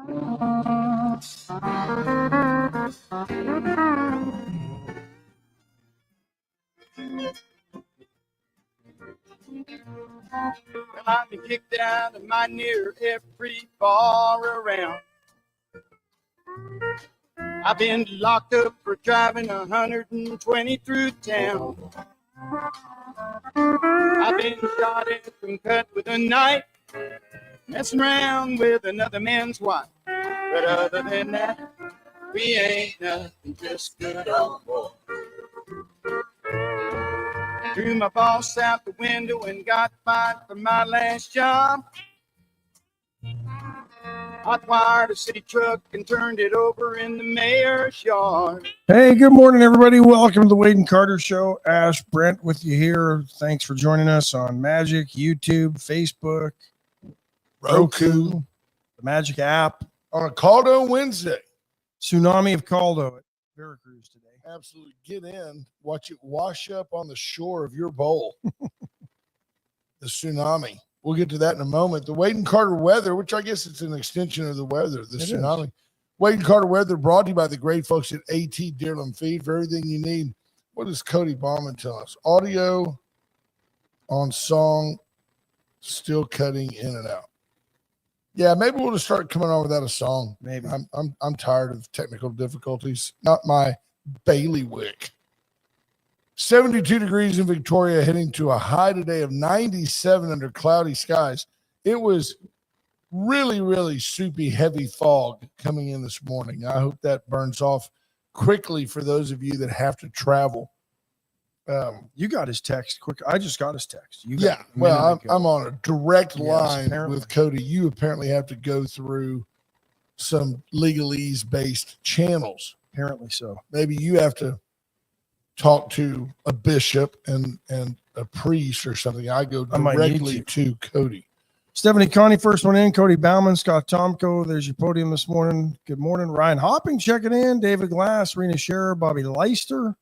Well, I've been kicked out of my near every bar around. I've been locked up for driving 120 through town. I've been shot at and cut with a knife, messing around with another man's wife. But other than that, we ain't nothing, just good old boy. Threw my boss out the window and got fired for my last job. Hot-wired a city truck and turned it over in the mayor's yard. Hey, good morning, everybody. Welcome to the Wade and Carter Show. Ash Brent with you here. Thanks for joining us on Magic, YouTube, Facebook, Roku, the Magic app. On a Caldo Wednesday. Tsunami of Caldo at Veracruz today. Absolutely. Get in, watch it wash up on the shore of your bowl. The tsunami. We'll get to that in a moment. The Wade and Carter weather, which I guess it's an extension of the weather, the tsunami. Is. Wade and Carter weather brought to you by the great folks at AT Deerland Feed. For everything you need, what does Cody Bauman tell us? Audio on song, still cutting in and out. Yeah, maybe we'll just start coming on without a song. Maybe. I'm tired of technical difficulties. Not my bailiwick. 72 degrees in Victoria, heading to a high today of 97 under cloudy skies. It was really, really soupy, heavy fog coming in this morning. I hope that burns off quickly for those of you that have to travel. You got his text quick. I just got his text. I'm on a direct line with Cody. You apparently have to go through some legalese-based channels. Apparently so. Maybe you have to talk to a bishop and a priest or something. I go directly to Cody. Stephanie Connie, first one in. Cody Bauman, Scott Tomko. There's your podium this morning. Good morning. Ryan Hopping checking in. David Glass, Rena Scherer, Bobby Leister,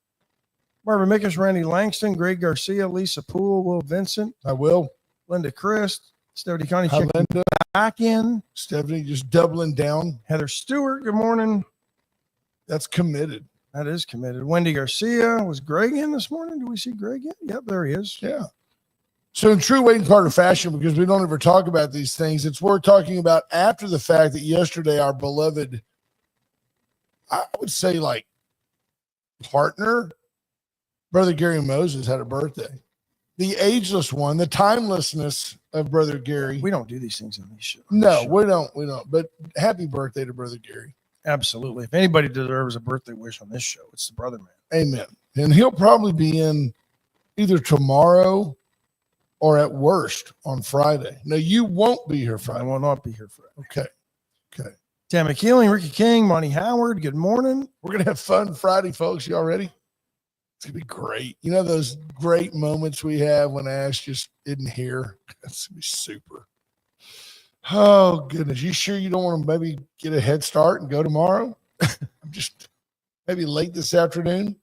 Marvin Mickus, Randy Langston, Greg Garcia, Lisa Poole, Will Vincent. I will. Linda Christ, Stephanie Connie checking back in. Stephanie just doubling down. Heather Stewart, good morning. That's committed. That is committed. Wendy Garcia. Was Greg in this morning? Do we see Greg in? Yep, there he is. Yeah. So in true Wade and Carter fashion, because we don't ever talk about these things, it's worth talking about after the fact that yesterday our beloved, I would say like partner, Brother Gary Moses had a birthday. The ageless one, the timelessness of Brother Gary. We don't do these things on these shows. No, we don't. But happy birthday to Brother Gary. Absolutely. If anybody deserves a birthday wish on this show, it's the brother man. Amen. And he'll probably be in either tomorrow or at worst on Friday. No, you won't be here Friday. I will not be here Friday. Okay. Tammy Keeling, Ricky King, Monty Howard, good morning. We're going to have fun Friday, folks. You all ready? It's going to be great. You know those great moments we have when Ash just isn't here? That's going to be super. Oh, goodness. You sure you don't want to maybe get a head start and go tomorrow? I'm just maybe late this afternoon.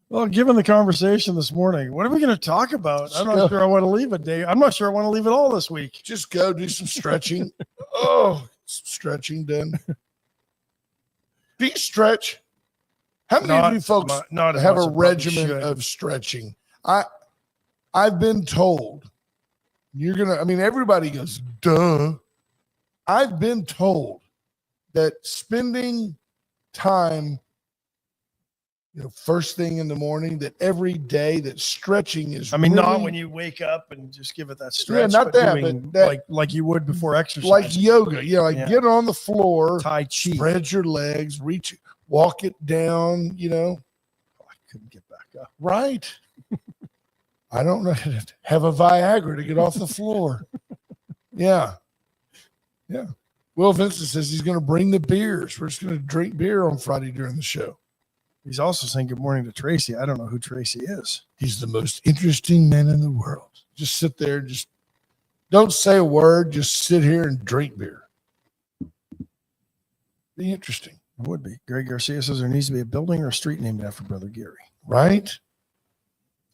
Well, given the conversation this morning, what are we going to talk about? I'm not sure I want to leave it, Dave. I'm not sure I want to leave it all this week. Just go do some stretching. Some stretching done. Do you stretch? How many of you folks have a regimen of stretching? I've been told everybody goes, duh. I've been told that spending time, first thing in the morning, that every day that stretching is not when you wake up and just give it that stretch. Yeah, not that, but like you would before exercise. Like yoga. Get on the floor, Tai Chi, spread your legs, walk it down, I couldn't get back up. Right. I don't know how to have a Viagra to get off the floor. Yeah. Will Vincent says he's going to bring the beers. We're just going to drink beer on Friday during the show. He's also saying good morning to Tracy. I don't know who Tracy is. He's the most interesting man in the world. Just sit there, just don't say a word. Just sit here and drink beer. Be interesting. It would be. Greg Garcia says there needs to be a building or a street named after Brother Gary. Right?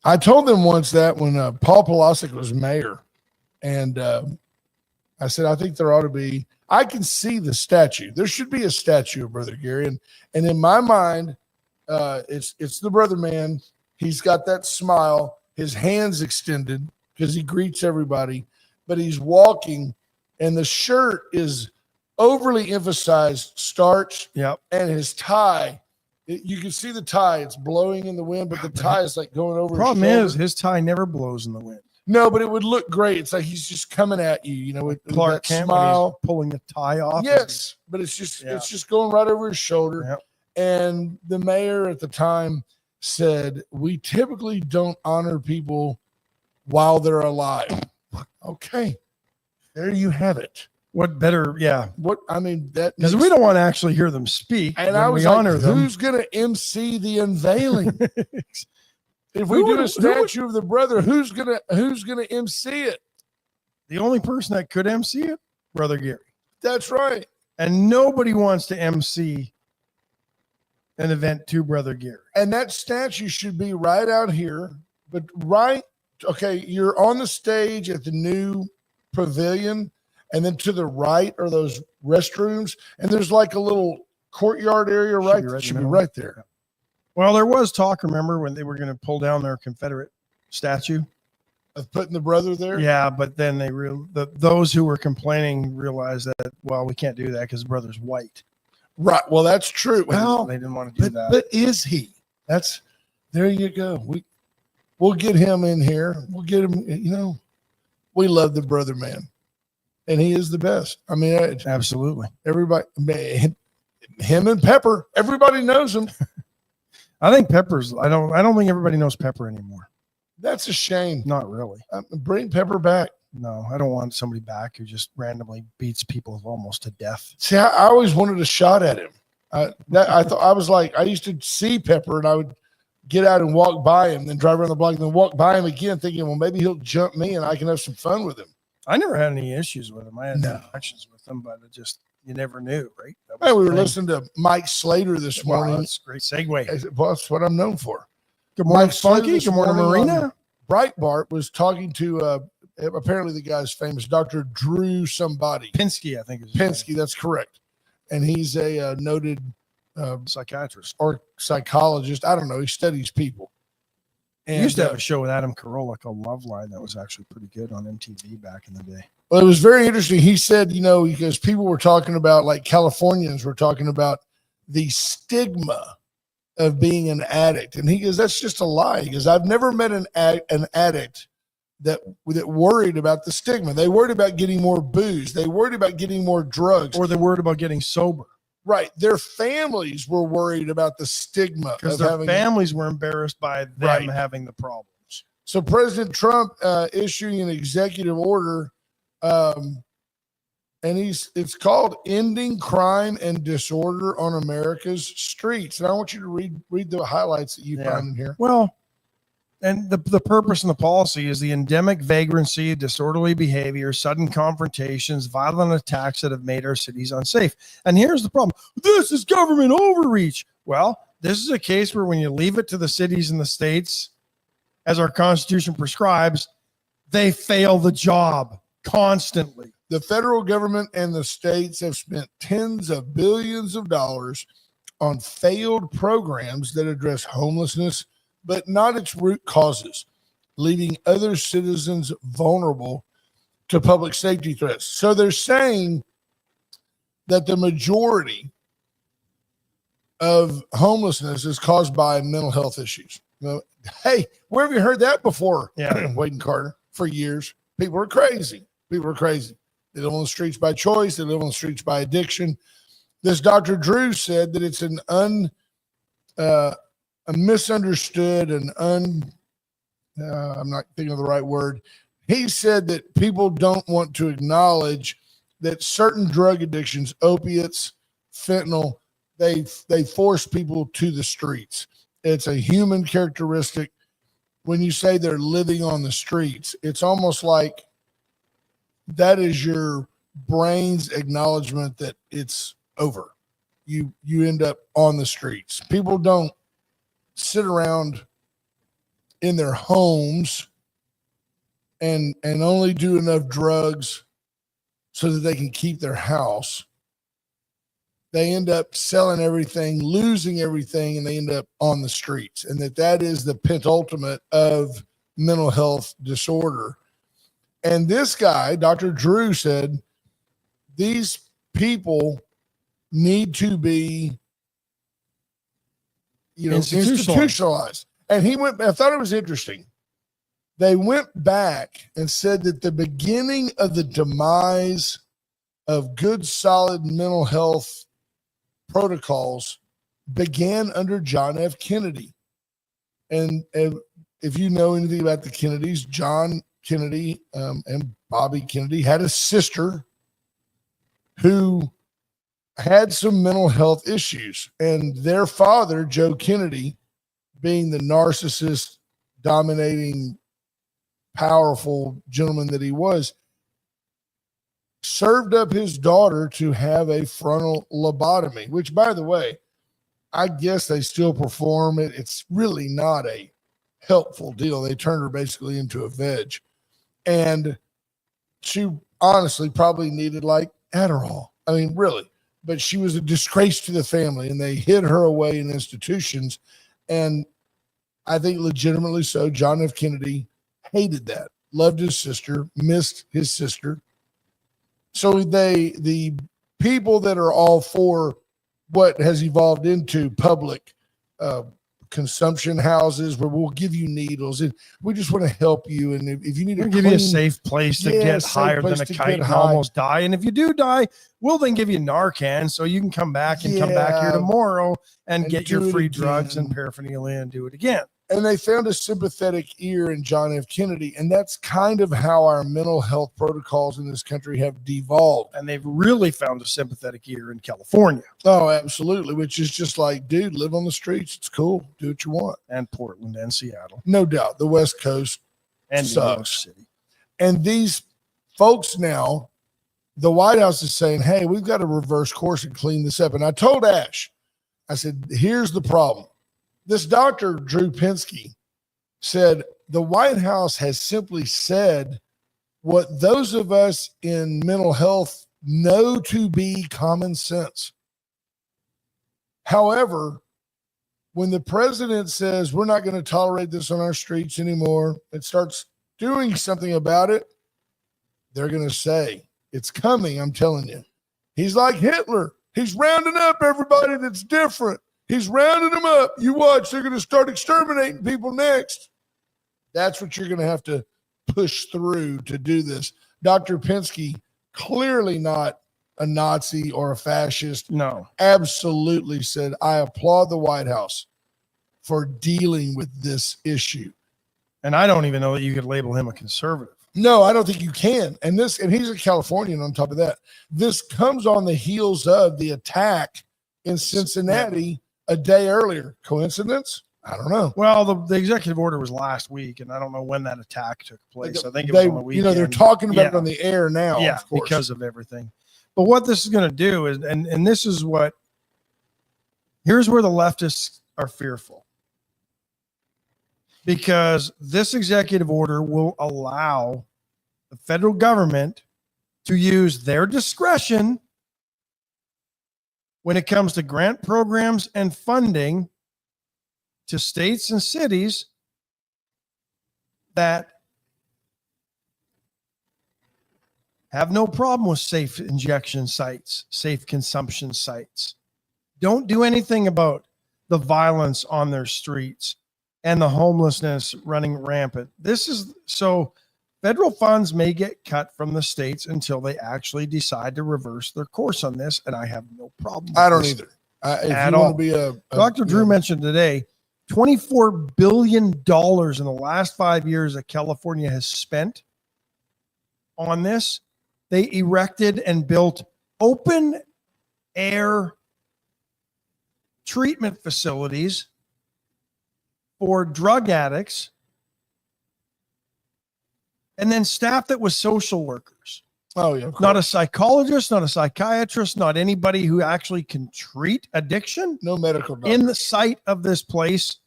I told them once that when Paul Pulasic was mayor, and I said, I think there ought to be, I can see the statue. There should be a statue of Brother Gary. And in my mind, it's the brother man. He's got that smile, his hands extended because he greets everybody, but he's walking and the shirt is overly emphasized starch. Yep. And his tie, you can see the tie. It's blowing in the wind, but the tie is like going over. Problem his shoulder. is his tie never blows in the wind. No, but it would look great. It's like he's just coming at you, you know, with Clark that Kent when smile. he's pulling the tie off. Yes, but it's just going right over his shoulder. Yep. And the mayor at the time said, we typically don't honor people while they're alive. Okay, there you have it. What better? Yeah. What I mean, that Because we don't want to actually hear them speak. and when I was we like, honor them. who's going to MC the unveiling? If we Who do would- a statue of the brother, who's gonna MC it? The only person that could MC it, Brother Gary. That's right. And nobody wants to MC an event to Brother Gary. And that statue should be right out here, but you're on the stage at the new pavilion, and then to the right are those restrooms, and there's like a little courtyard area should be right there. Well, there was talk, remember, when they were going to pull down their Confederate statue? Of putting the brother there? Yeah, but then those who were complaining realized that, well, we can't do that because the brother's white. Right. Well, that's true. Well, They didn't want to do that. But is he? There you go. We'll get him in here. We'll get him, we love the brother man. And he is the best. I mean, Absolutely. everybody, him and Pepper, everybody knows him. I think Pepper's, I don't think everybody knows Pepper anymore. That's a shame. Not really. Bring Pepper back. No, I don't want somebody back who just randomly beats people almost to death. See, I always wanted a shot at him. I used to see Pepper and I would get out and walk by him, then drive around the block and then walk by him again thinking, well, maybe he'll jump me and I can have some fun with him. I never had any issues with him. I had No. interactions with him, but you never knew, right? Hey, we were listening to Mike Slater this morning. Wow, that's a great segue. Well, that's what I'm known for. Good morning, Mike Slater Funky. this Good morning, morning Marina. Breitbart was talking to apparently the guy's famous Dr. Drew somebody. Pinsky, I think is his name. Penske, that's correct. And he's a noted Psychiatrist. or psychologist. I don't know. He studies people. He And used to have a show with Adam Carolla called Loveline that was actually pretty good on MTV back in the day. well, it was very interesting. He said, because people were talking about, like Californians were talking about the stigma of being an addict. And he goes, that's just a lie. He goes, I've never met an addict that worried about the stigma. They worried about getting more booze. They worried about getting more drugs. Or they're worried about getting sober. Right. Their families were worried about the stigma Because of their having families were embarrassed by them Right. having the problems. So President Trump issuing an executive order, and it's called Ending Crime and Disorder on America's Streets. And I want you to read the highlights that you find in here. Well, and the purpose and the policy is the endemic vagrancy, disorderly behavior, sudden confrontations, violent attacks that have made our cities unsafe. And here's the problem. This is government overreach. Well, this is a case where when you leave it to the cities and the states, as our Constitution prescribes, they fail the job constantly. The federal government and the states have spent tens of billions of dollars on failed programs that address homelessness, but not its root causes, leaving other citizens vulnerable to public safety threats. So they're saying that the majority of homelessness is caused by mental health issues. Hey, where have you heard that before? Yeah. Wade and Carter, for years. People are crazy. People are crazy. They live on the streets by choice. They live on the streets by addiction. This Dr. Drew said that it's a misunderstood and I'm not thinking of the right word. He said that people don't want to acknowledge that certain drug addictions, opiates, fentanyl, they force people to the streets. It's a human characteristic. When you say they're living on the streets, it's almost like that is your brain's acknowledgement that it's over. You end up on the streets. People don't sit around in their homes and only do enough drugs so that they can keep their house. They end up selling everything, losing everything, and they end up on the streets. And that is the penultimate of mental health disorder. And this guy, Dr. Drew, said these people need to be, institutionalized. And I thought it was interesting. They went back and said that the beginning of the demise of good, solid mental health protocols began under John F. Kennedy. And if you know anything about the Kennedys, John Kennedy and Bobby Kennedy had a sister who had some mental health issues. And their father, Joe Kennedy, being the narcissist, dominating, powerful gentleman that he was, served up his daughter to have a frontal lobotomy, which, by the way, I guess they still perform it. It's really not a helpful deal. They turned her basically into a veg. And she honestly probably needed like Adderall. I mean, really. But she was a disgrace to the family, and they hid her away in institutions. And I think legitimately so, John F. Kennedy hated that, loved his sister, missed his sister. So the people that are all for what has evolved into public consumption houses where we'll give you needles and we just want to help you. And if you need we'll give you a safe place to get higher than a kite and almost die. And if you do die, we'll then give you Narcan so you can come back and come back here tomorrow and get your free drugs and paraphernalia and do it again. And they found a sympathetic ear in John F. Kennedy. And that's kind of how our mental health protocols in this country have devolved. And they've really found a sympathetic ear in California. Oh, absolutely. Which is just like, dude, live on the streets. It's cool. Do what you want. And Portland and Seattle. No doubt. The West Coast and sucks. New York City. And these folks now, the White House is saying, hey, we've got to reverse course and clean this up. And I told Ash, I said, here's the problem. This Dr. Drew Pinsky said the White House has simply said what those of us in mental health know to be common sense. However, when the president says we're not going to tolerate this on our streets anymore and starts doing something about it, they're going to say, it's coming, I'm telling you. He's like Hitler. He's rounding up everybody that's different. He's rounding them up. You watch, they're going to start exterminating people next. That's what you're going to have to push through to do this. Dr. Pinsky, clearly not a Nazi or a fascist. No. Absolutely said, I applaud the White House for dealing with this issue. And I don't even know that you could label him a conservative. No, I don't think you can. And he's a Californian on top of that. This comes on the heels of the attack in Cincinnati a day earlier. Coincidence? I don't know. Well, the executive order was last week, and I don't know when that attack took place. I think it was on the weekend. They're talking about it on the air now. Yeah, of course. Because of everything. But what this is going to do is, and this is what, here's where the leftists are fearful. Because this executive order will allow the federal government to use their discretion when it comes to grant programs and funding to states and cities that have no problem with safe injection sites, safe consumption sites. Don't do anything about the violence on their streets and the homelessness running rampant. This is so federal funds may get cut from the states until they actually decide to reverse their course on this. And I have no problem with I don't this either. If you want to be Dr. Drew mentioned today, $24 billion in the last 5 years that California has spent on this. They erected and built open air treatment facilities for drug addicts and then staff that was social workers. Oh, yeah. Not a psychologist, not a psychiatrist, not anybody who actually can treat addiction. No medical doctor. In the site of this place.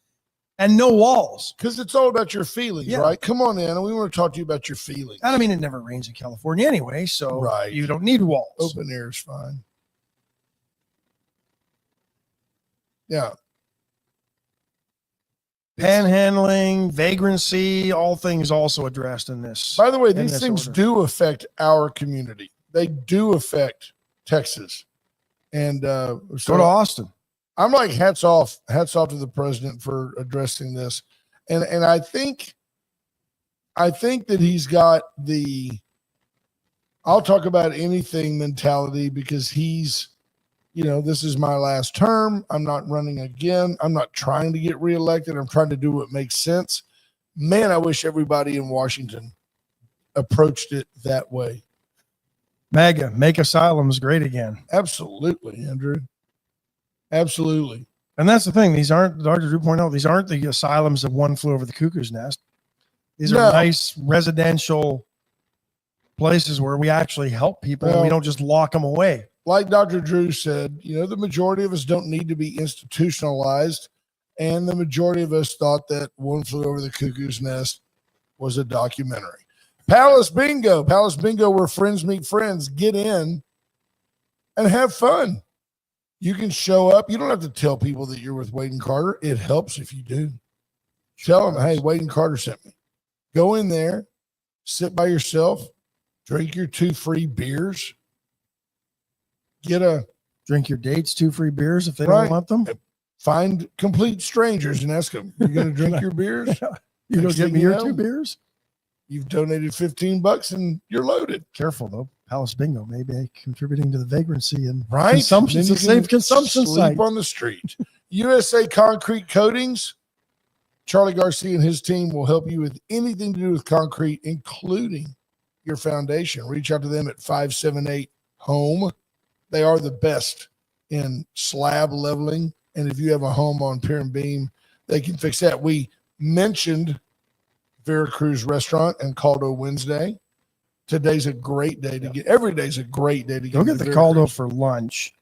and no walls. Because it's all about your feelings, Yeah. right? Come on in, and we want to talk to you about your feelings. And I mean, it never rains in California anyway, so Right. you don't need walls. Open air is fine. Yeah. Panhandling, vagrancy, all things also addressed in this. By the way, in these this things order. do affect our community. They do affect Texas. And Go to so Austin. I'm like, hats off to the president for addressing this. And I think that he's got the I'll talk about anything mentality, because he's, this is my last term. I'm not running again. I'm not trying to get reelected. I'm trying to do what makes sense. Man, I wish everybody in Washington approached it that way. MAGA, make asylums great again. Absolutely, Andrew. Absolutely. And that's the thing. These aren't, Dr. Drew pointed out, these aren't the asylums of One Flew Over the Cuckoo's Nest. These No. are nice residential places where we actually help people and we Well, don't just lock them away. Like Dr. Drew said, the majority of us don't need to be institutionalized. And the majority of us thought that One Flew Over the Cuckoo's Nest was a documentary. Palace Bingo, where friends meet friends. Get in and have fun. You can show up. You don't have to tell people that you're with Wade and Carter. It helps if you do. Tell them, hey, Wade and Carter sent me. Go in there, sit by yourself, drink your 2 free beers. Drink your dates 2 free beers if they Right. don't want them. Find complete strangers and ask them, you going to drink your beers? You don't Next get thing me you your know, 2 beers. You've donated $15 and you're loaded. Careful though. Palace Bingo may be contributing to the vagrancy and Right? consumption. Then It's a you can safe consumption sleep site. on the street. USA Concrete Coatings. Charlie Garcia and his team will help you with anything to do with concrete, including your foundation. Reach out to them at 578-HOME. They are the best in slab leveling. And if you have a home on pier and beam, they can fix that. We mentioned Veracruz Restaurant and Caldo Wednesday. Today's a great day to get. Every day's a great day to get. Go get to the Veracruz. Caldo for lunch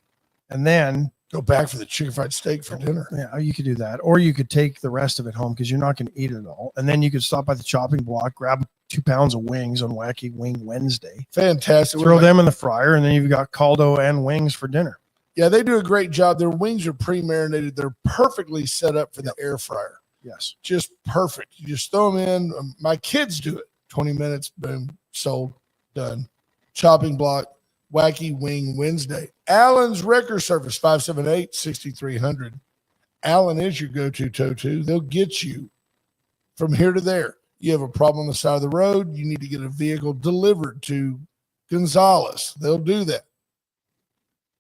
and then Go back for the chicken fried steak for dinner. yeah, you could do that. Or you could take the rest of it home because you're not going to eat it all. And then you could stop by the chopping block, grab 2 pounds of wings on Wacky Wing Wednesday, Fantastic. throw them in the fryer, and then you've got Caldo and wings for dinner. Yeah, they do a great job. Their wings are pre-marinated. They're perfectly set up for the air fryer. Yes. Just perfect. You just throw them in. My kids do it. 20 minutes, boom, sold, done. Chopping block, Wacky Wing Wednesday. Allen's Wrecker Service, 578-6300. Allen is your go-to tow-to. They'll get you from here to there. You have a problem on the side of the road. You need to get a vehicle delivered to Gonzales. They'll do that.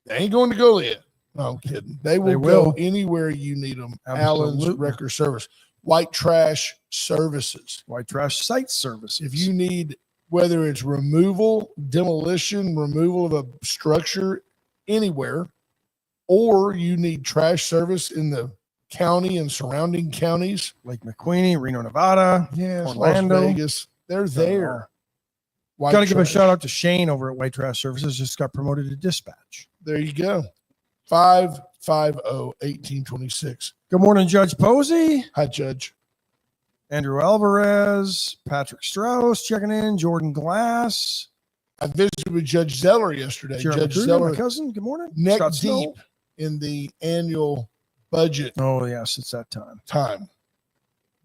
They ain't going to Goliad. No, I'm kidding. They will go anywhere you need them. Allen's Absolutely. Wrecker Service. White Trash Services. White Trash Site Services. If you need, whether it's removal, demolition, removal of a structure anywhere, or you need trash service in the county and surrounding counties. Lake McQueenie, Reno, Nevada, Yes, Orlando. Las Vegas. They're there. White Got to give a Trash. shout out to Shane over at White Trash Services. Just got promoted to dispatch. There you go. 550-1826. Good morning, Judge Posey, Hi, Judge. Andrew Alvarez, Patrick Strauss checking in, Jordan Glass, I visited with Judge Zeller yesterday. Jeremy Judge Kruger, Zeller my cousin. Good morning. neck Scott deep Snow. in the annual budget Oh yes, it's that time. time.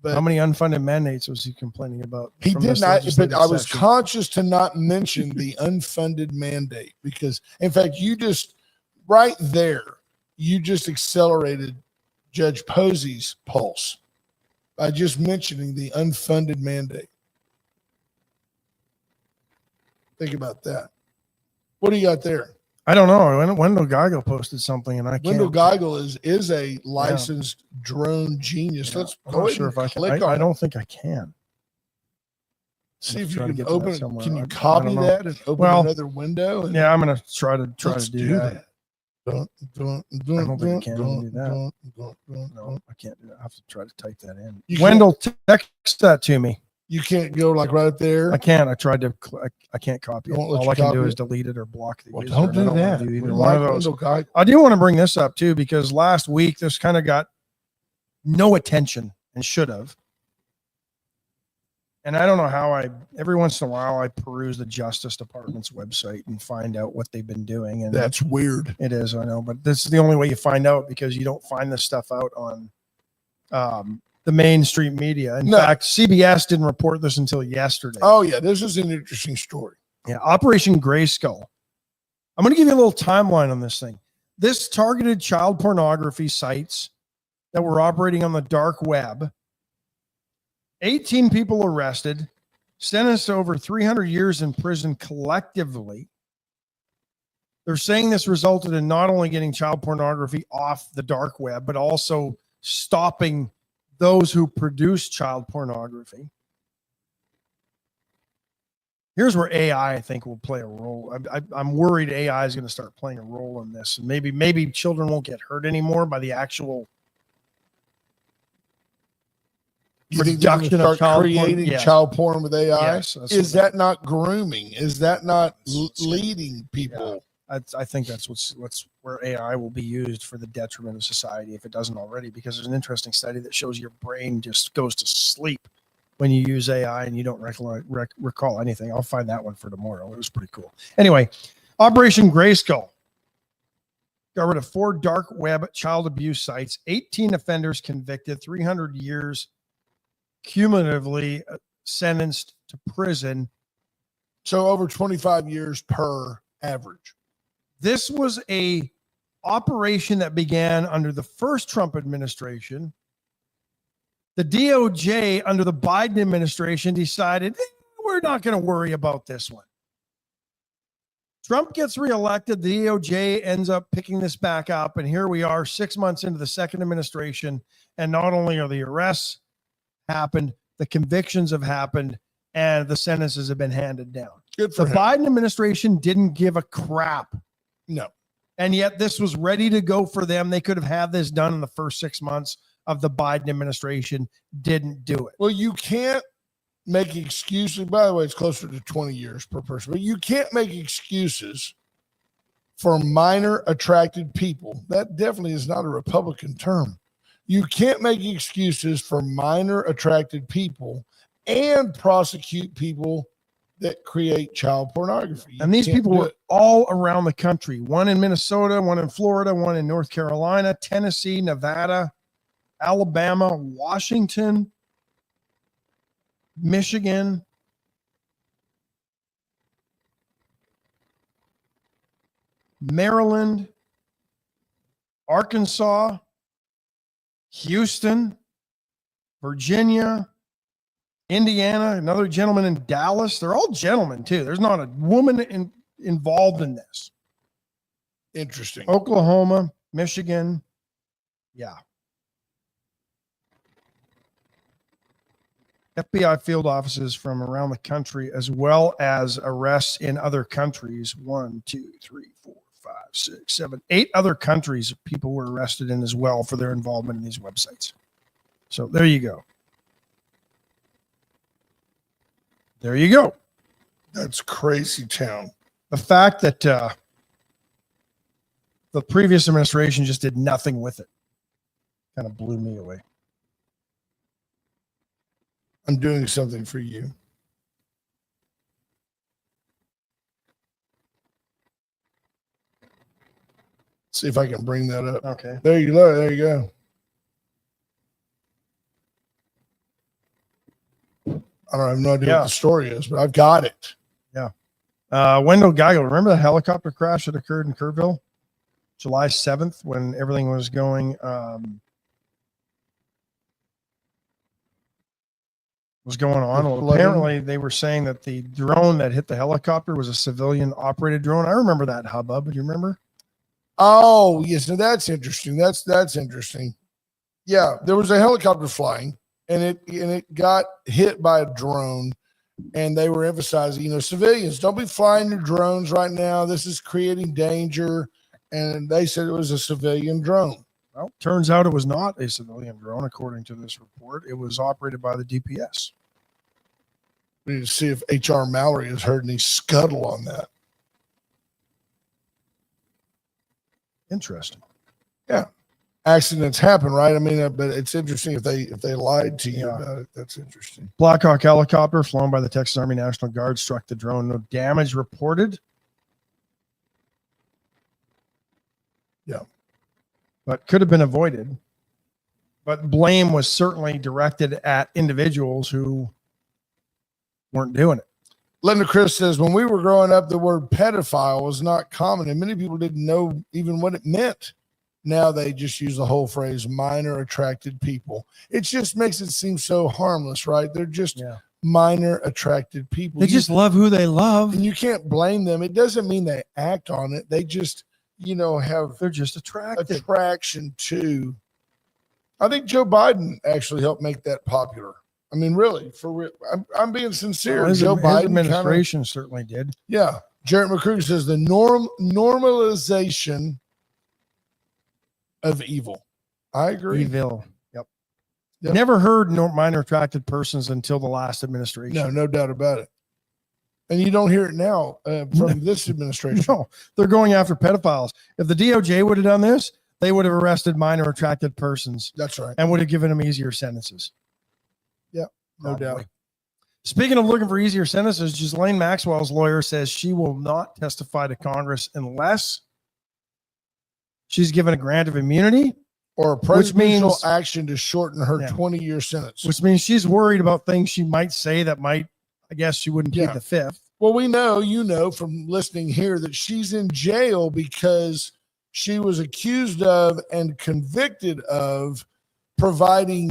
But How many unfunded mandates was he complaining about? he from did this not, but legislative I was session? conscious to not mention the unfunded mandate because, in fact, you just right there, you just accelerated Judge Posey's pulse by just mentioning the unfunded mandate. Think about that. What do you got there? I don't know. Wendell Geigo posted something, and I can't. Wendell Geigel is a licensed drone genius. Yeah, Let's I'm go not ahead sure and if I can. click on I it. don't think I can. See I'm if you trying to can get to that open it. somewhere. Can I you don't copy know. that and open Well, another window? And Yeah, I'm gonna try to let's do that. I don't think I can do that. No, I can't do that. I have to try to type that in. You Wendell, text that to me. You can't go like right up there. I can't. I tried to. I can't copy it. Won't let All you I can copy do it? is delete it or block the Well, user. don't and I do wanna that. do We either like one of those. Wendell Geigel. I do want to bring this up too because last week this kind of got no attention and should have. And I don't know how every once in a while, I peruse the Justice Department's website and find out what they've been doing. And That's weird. it is, I know, but this is the only way you find out because you don't find this stuff out on the mainstream media. In fact, CBS didn't report this until yesterday. Oh, yeah. This is an interesting story. Yeah. Operation Grayskull. I'm going to give you a little timeline on this thing. This targeted child pornography sites that were operating on the dark web. 18 people arrested, sentenced to over 300 years in prison collectively. They're saying this resulted in not only getting child pornography off the dark web, but also stopping those who produce child pornography. Here's where AI, I think, will play a role. I'm worried AI is going to start playing a role in this. And maybe children won't get hurt anymore by the actual production of child porn with AI. Yes, is that not grooming? Is that not leading people? Yeah, I think that's where AI will be used for the detriment of society if it doesn't already. Because there's an interesting study that shows your brain just goes to sleep when you use AI and you don't recall anything. I'll find that one for tomorrow. It was pretty cool. Anyway, Operation Grayskull got rid of 4 dark web child abuse sites, 18 offenders convicted, 300 years cumulatively sentenced to prison. So over 25 years per average. This was a operation that began under the first Trump administration. The DOJ under the Biden administration decided we're not going to worry about this one. Trump gets reelected. The DOJ ends up picking this back up. And here we are 6 months into the second administration. And not only are the arrests happened, the convictions have happened, and the sentences have been handed down. Good for the him. Biden administration didn't give a crap. No. And yet this was ready to go for them. They could have had this done in the first 6 months of the Biden administration. Didn't do it. Well, you can't make excuses. By the way, it's closer to 20 years per person, but you can't make excuses for minor attracted people. That definitely is not a Republican term. You can't make excuses for minor attracted people and prosecute people that create child pornography. And these people were all around the country. One in Minnesota, one in Florida, one in North Carolina, Tennessee, Nevada, Alabama, Washington, Michigan, Maryland, Arkansas, Houston, Virginia, Indiana, another gentleman in Dallas. They're all gentlemen, too. There's not a woman involved in this. Interesting. Oklahoma, Michigan. Yeah. FBI field offices from around the country, as well as arrests in other countries. 1, 2, 3, 4, 5, 6, 7, 8 other countries people were arrested in as well for their involvement in these websites. So there you go. There you go. That's crazy town. The fact that the previous administration just did nothing with it kind of blew me away. I'm doing something for you. See if I can bring that up. Okay. There you go. There you go. I have no idea what the story is, but I've got it. Yeah. Wendell Geigel, remember the helicopter crash that occurred in Kerrville? July 7th when everything was going on. Well, apparently they were saying that the drone that hit the helicopter was a civilian operated drone. I remember that hubbub. Do you remember? Oh, yes. Now that's interesting. That's interesting. Yeah, there was a helicopter flying and it got hit by a drone, and they were emphasizing, civilians, don't be flying your drones right now. This is creating danger. And they said it was a civilian drone. Well, turns out it was not a civilian drone, according to this report. It was operated by the DPS. We need to see if H.R. Mallory has heard any scuttle on that. Interesting. Yeah. accidents happen, right? I mean, but it's interesting if they lied to you Yeah. about it. That's interesting. Blackhawk helicopter flown by the Texas Army National Guard struck the drone. No damage reported. Yeah. But could have been avoided. But blame was certainly directed at individuals who weren't doing it. Linda Chris says, when we were growing up, the word pedophile was not common, and many people didn't know even what it meant. Now they just use the whole phrase, minor attracted people. It just makes it seem so harmless, right? They're just minor attracted people. They just love who they love. And you can't blame them. It doesn't mean they act on it. They just, have they're just attracted. Attraction to. I think Joe Biden actually helped make that popular. I mean, really, for real. I'm being sincere. Well, Joe Biden administration certainly did. Yeah. Jarrett McCrew says the normalization of evil. I agree. Evil. Yep. Never heard minor attracted persons until the last administration. No doubt about it. And you don't hear it now from this administration. No, they're going after pedophiles. If the DOJ would have done this, they would have arrested minor attracted persons. That's right. And would have given them easier sentences. Yeah, no doubt. Speaking of looking for easier sentences, Ghislaine Maxwell's lawyer says she will not testify to Congress she's given a grant of immunity or a presidential action to shorten her 20-year sentence. Which means she's worried about things she might say that might, I guess she wouldn't plead the fifth. Well, we know, from listening here that she's in jail because she was accused of and convicted of providing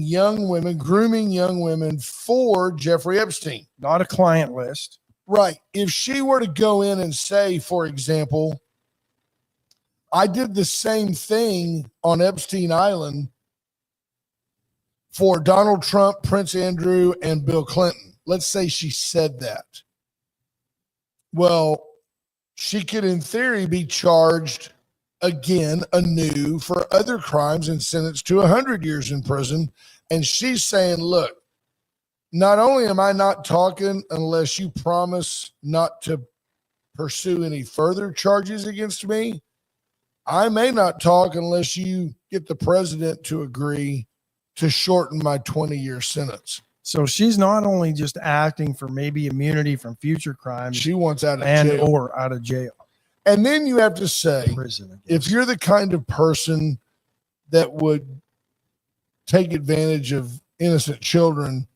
grooming young women for Jeffrey Epstein. Not a client list. Right. If she were to go in and say, for example, I did the same thing on Epstein Island for Donald Trump, Prince Andrew, and Bill Clinton. Let's say she said that. Well, she could, in theory, be charged again anew for other crimes and sentenced to 100 years in prison. And she's saying, look, not only am I not talking unless you promise not to pursue any further charges against me, I may not talk unless you get the president to agree to shorten my 20-year sentence. So she's not only just acting for maybe immunity from future crimes. She wants out of jail. Or out of jail. And then you have to say, prison, if you're the kind of person that would take advantage of innocent children,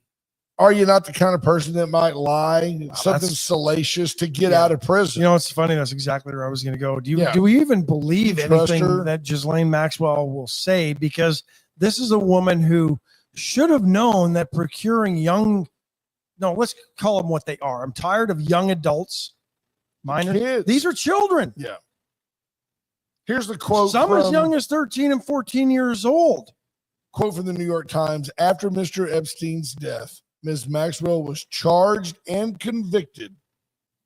are you not the kind of person that might lie, something salacious to get out of prison? It's funny. That's exactly where I was going to go. Do we even believe anything that Ghislaine Maxwell will say? Because this is a woman who should have known that procuring let's call them what they are. I'm tired of young adults, minors. Kids. These are children. Yeah. Here's the quote. Some as young as 13 and 14 years old. Quote from the New York Times. After Mr. Epstein's death, Ms. Maxwell was charged and convicted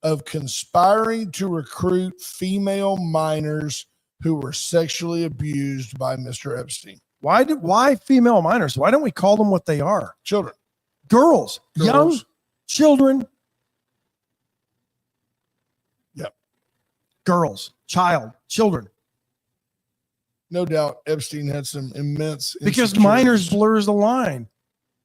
of conspiring to recruit female minors who were sexually abused by Mr. Epstein. Why female minors? Why don't we call them what they are? Children. Girls. Young children. Yep. Girls. Children. No doubt Epstein had some immense because minors blurs the line.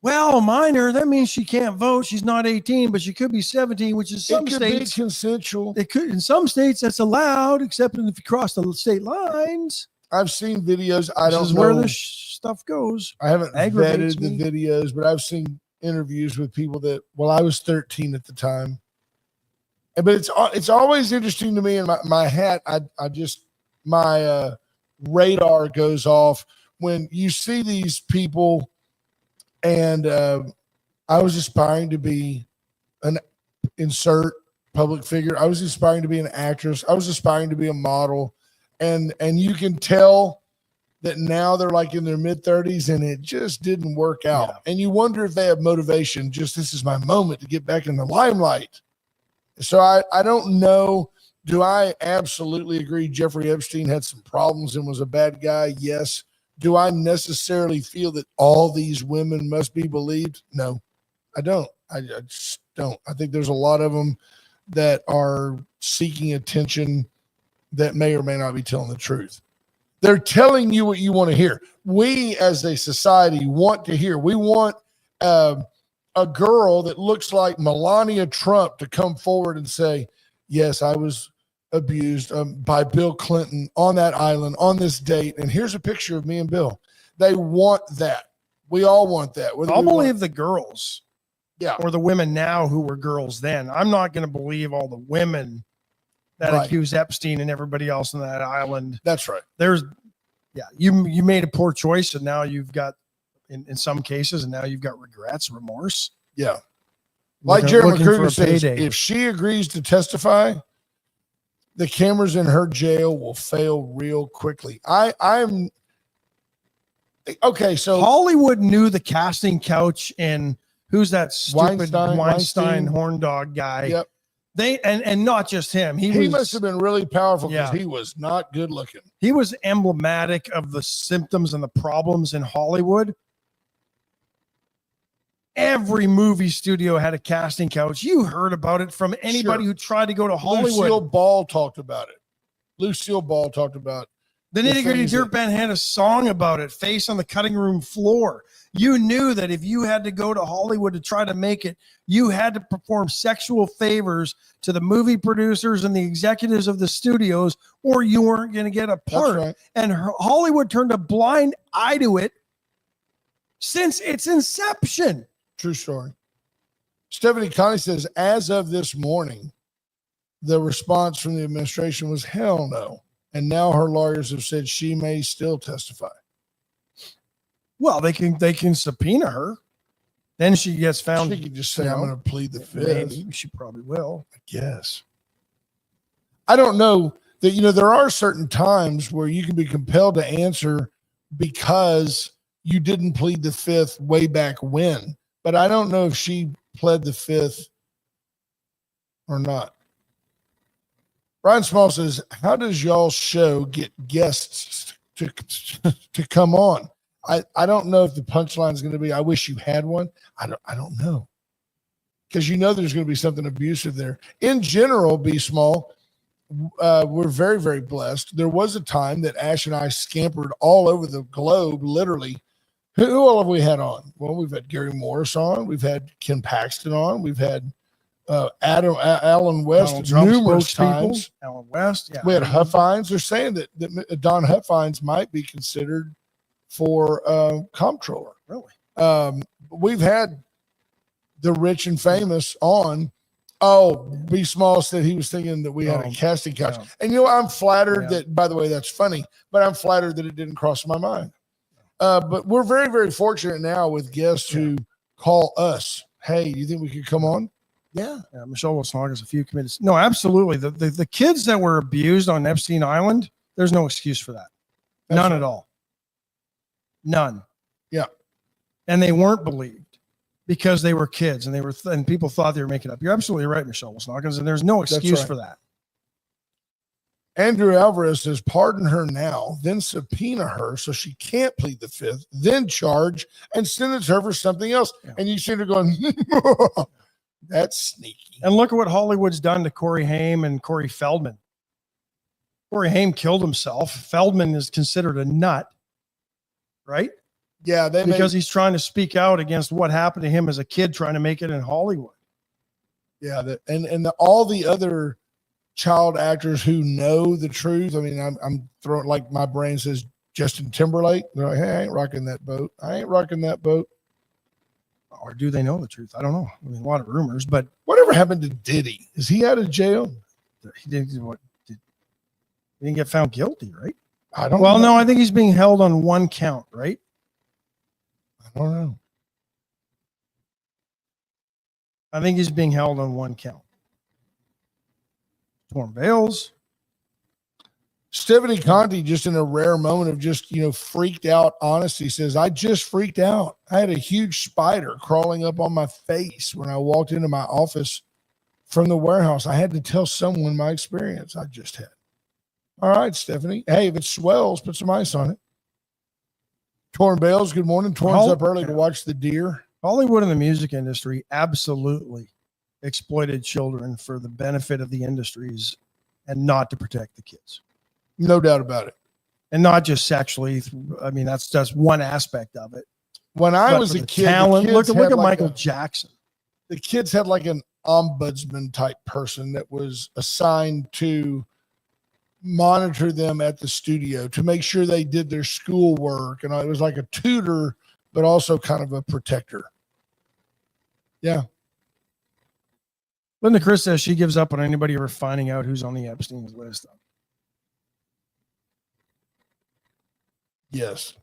Well, a minor, that means she can't vote. She's not 18, but she could be 17, which is some states be consensual. It could in some states that's allowed, except if you cross the state lines. I've seen videos. I don't know where this stuff goes. I haven't vetted the videos, but I've seen interviews with people that, I was 13 at the time. But it's always interesting to me. In my hat, my radar goes off when you see these people. And I was aspiring to be an insert public figure. I was aspiring to be an actress. I was aspiring to be a model. And you can tell that now they're like in their mid-30s and it just didn't work out. Yeah. And you wonder if they have motivation. Just this is my moment to get back in the limelight. So I don't know. Do I absolutely agree Jeffrey Epstein had some problems and was a bad guy? Yes. Do I necessarily feel that all these women must be believed? No, I don't. I just don't. I think there's a lot of them that are seeking attention that may or may not be telling the truth. They're telling you what you want to hear. We, as a society, want to hear. We want a girl that looks like Melania Trump to come forward and say, yes, I was abused by Bill Clinton on that island on this date. And here's a picture of me and Bill. They want that. We all want that. I'll believe the girls. Yeah. Or the women now who were girls then. I'm not going to believe all the women that accuse Epstein and everybody else on that island. That's right. You made a poor choice, and now you've got, in some cases, and now you've got regrets, remorse. Yeah. Like Jerry McCruger says, payday. If she agrees to testify, the cameras in her jail will fail real quickly. I'm okay. So Hollywood knew the casting couch and who's that stupid Weinstein horn dog guy. Yep. They and not just him. He must have been really powerful because he was not good looking. He was emblematic of the symptoms and the problems in Hollywood. Every movie studio had a casting couch. You heard about it from anybody who tried to go to Hollywood. Lucille Ball talked about it. The Nitty Gritty Dirt Band had a song about it, Face on the Cutting Room Floor. You knew that if you had to go to Hollywood to try to make it, you had to perform sexual favors to the movie producers and the executives of the studios, or you weren't going to get a part. Right. And Hollywood turned a blind eye to it since its inception. True story. Stephanie Connie says, as of this morning, the response from the administration was hell no. And now her lawyers have said she may still testify. Well, they can subpoena her. Then she gets found. She could just say, I'm going to plead the fifth. Maybe she probably will. I guess. I don't know that, there are certain times where you can be compelled to answer because you didn't plead the fifth way back when. But I don't know if she pled the fifth or not. Brian Small says, how does y'all's show get guests to come on? I don't know if the punchline is going to be, I wish you had one. I don't know. Because there's going to be something abusive there. In general, B Small, we're very, very blessed. There was a time that Ash and I scampered all over the globe, literally. Who all have we had on? Well, we've had Gary Morris on. We've had Ken Paxton on. We've had Alan West numerous times. Alan West, yeah. We had Huffines. They're saying that Don Huffines might be considered for comptroller. Really? We've had the rich and famous on. Oh, B Small said he was thinking that we had a casting couch. Yeah. And I'm flattered that, by the way, that's funny, but I'm flattered that it didn't cross my mind. But we're very, very fortunate now with guests who call us. Hey, do you think we could come on? Yeah. Michelle Wilson has a few committed. No, absolutely. The kids that were abused on Epstein Island, there's no excuse for that. None at all. None. Yeah. And they weren't believed because they were kids and and people thought they were making up. You're absolutely right, Michelle Wilson, and there's no excuse for that. Andrew Alvarez says, pardon her now, then subpoena her so she can't plead the fifth, then charge and sentence her for something else. Yeah. And you see her going, that's sneaky. And look at what Hollywood's done to Corey Haim and Corey Feldman. Corey Haim killed himself. Feldman is considered a nut, right? Yeah. Because he's trying to speak out against what happened to him as a kid trying to make it in Hollywood. Yeah. All the other child actors who know the truth. I mean, I'm throwing, like my brain says, Justin Timberlake. They're like, hey, I ain't rocking that boat. Or do they know the truth? I don't know. I mean, a lot of rumors, but whatever happened to Diddy? Is he out of jail? He didn't get found guilty, right? I don't know. No, I think he's being held on one count, right? I don't know. I think he's being held on one count. Torn Bales. Stephanie Conti, just in a rare moment of just, freaked out honesty, says, I just freaked out. I had a huge spider crawling up on my face when I walked into my office from the warehouse. I had to tell someone my experience I just had. All right, Stephanie. Hey, if it swells, put some ice on it. Torn Bales, good morning. Torn's up early to watch the deer. Hollywood and the music industry absolutely exploited children for the benefit of the industries and not to protect the kids. No doubt about it. and not just sexually. I mean, that's one aspect of it. When I But was for a the kid, talent, look at like Michael Jackson. The kids had like an ombudsman type person that was assigned to monitor them at the studio to make sure they did their schoolwork. And it was like a tutor, but also kind of a protector. Yeah. Linda Chris says she gives up on anybody ever finding out who's on the Epstein's list. Yes.